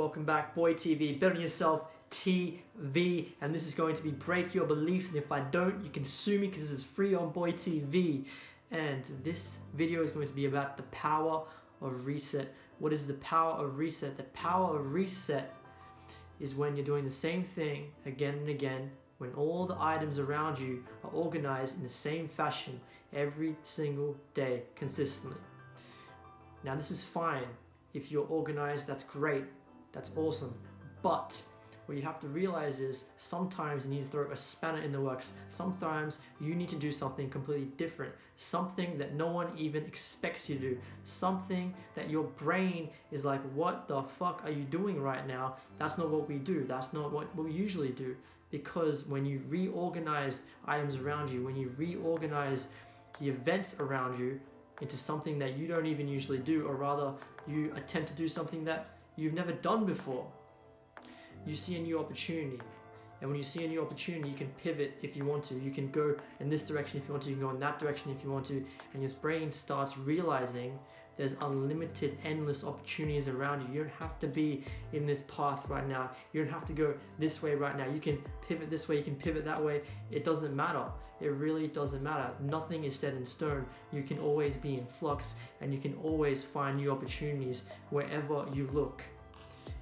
Welcome back, Boy TV, Bet on Yourself TV, and this is going to be Break Your Beliefs, and if I don't, you can sue me because this is free on Boy TV. And this video is going to be about the power of reset. What is the power of reset? The power of reset is when you're doing the same thing again and again, when all the items around you are organized in the same fashion every single day consistently. Now this is fine. If you're organized, that's great. That's awesome. But what you have to realize is sometimes you need to throw a spanner in the works. Sometimes you need to do something completely different. Something that no one even expects you to do. Something that your brain is like, what the fuck are you doing right now? That's not what we do. That's not what we usually do. Because when you reorganize items around you, when you reorganize the events around you into something that you don't even usually do, or rather you attempt to do something that you've never done before, you see a new opportunity. And when you see a new opportunity, you can pivot if you want to. You can go in this direction if you want to, you can go in that direction if you want to, and your brain starts realizing there's unlimited, endless opportunities around you. You don't have to be in this path right now. You don't have to go this way right now. You can pivot this way, you can pivot that way. It doesn't matter. It really doesn't matter. Nothing is set in stone. You can always be in flux, and you can always find new opportunities wherever you look.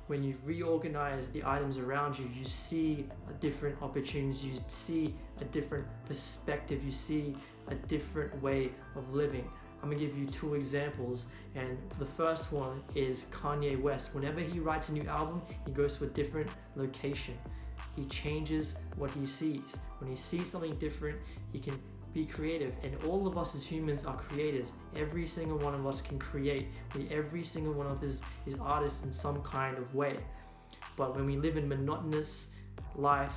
When you reorganize the items around you, you see a different opportunities, you see a different perspective, you see a different way of living. I'm gonna give you two examples, and the first one is Kanye West. Whenever he writes a new album, he goes to a different location. He changes what he sees. When he sees something different, he can be creative, and all of us as humans are creators. Every single one of us can create. Every single one of us is artists in some kind of way. But when we live in monotonous life,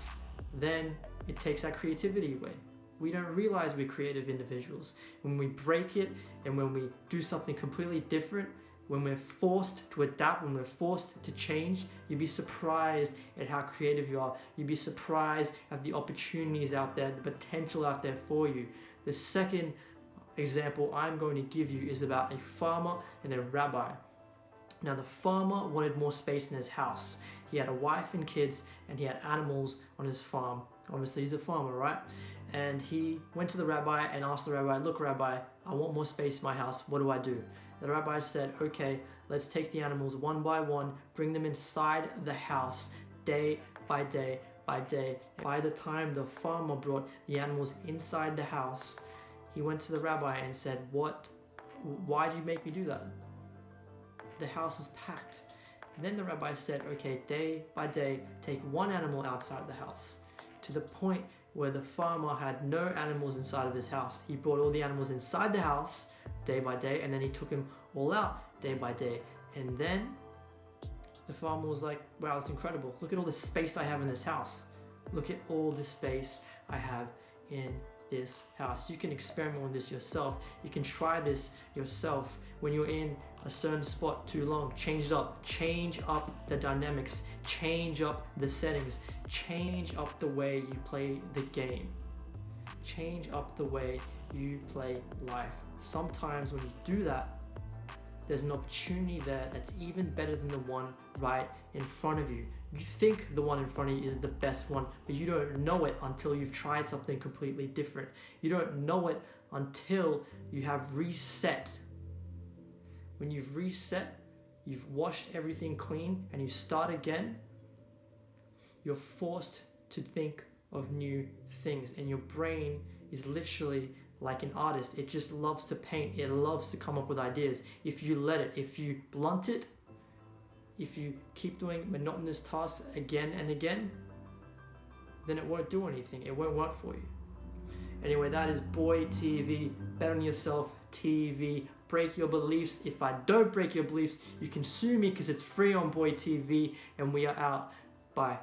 then it takes our creativity away. We don't realize we're creative individuals. When we break it and when we do something completely different, when we're forced to adapt, when we're forced to change, you'd be surprised at how creative you are. You'd be surprised at the opportunities out there, the potential out there for you. The second example I'm going to give you is about a farmer and a rabbi. Now the farmer wanted more space in his house. He had a wife and kids, and he had animals on his farm. Obviously he's a farmer, right? And he went to the rabbi and asked the rabbi, look Rabbi, I want more space in my house, what do I do? The rabbi said, okay, let's take the animals one by one, bring them inside the house day by day by day. And by the time the farmer brought the animals inside the house, he went to the rabbi and said, why do you make me do that? The house is packed. And then the rabbi said, okay, day by day, take one animal outside the house, to the point where the farmer had no animals inside of his house. He brought all the animals inside the house day by day, and then he took them all out day by day. And then the farmer was like, wow, it's incredible. Look at all the space I have in this house. Look at all the space I have in this house. You can experiment with this yourself. You can try this yourself. When you're in a certain spot too long, change it up. Change up the dynamics. Change up the settings. Change up the way you play the game. Change up the way you play life. Sometimes when you do that, there's an opportunity there that's even better than the one right in front of you. You think the one in front of you is the best one, but you don't know it until you've tried something completely different. You don't know it until you have reset. When you've reset, you've washed everything clean, and you start again, you're forced to think of new things, and your brain is literally like an artist. It just loves to paint. It loves to come up with ideas. If you let it, if you blunt it, if you keep doing monotonous tasks again and again, then it won't do anything. It won't work for you. Anyway, that is Boy TV, Bet on Yourself TV. Break your beliefs. If I don't break your beliefs, you can sue me because it's free on Boy TV, and we are out. Bye.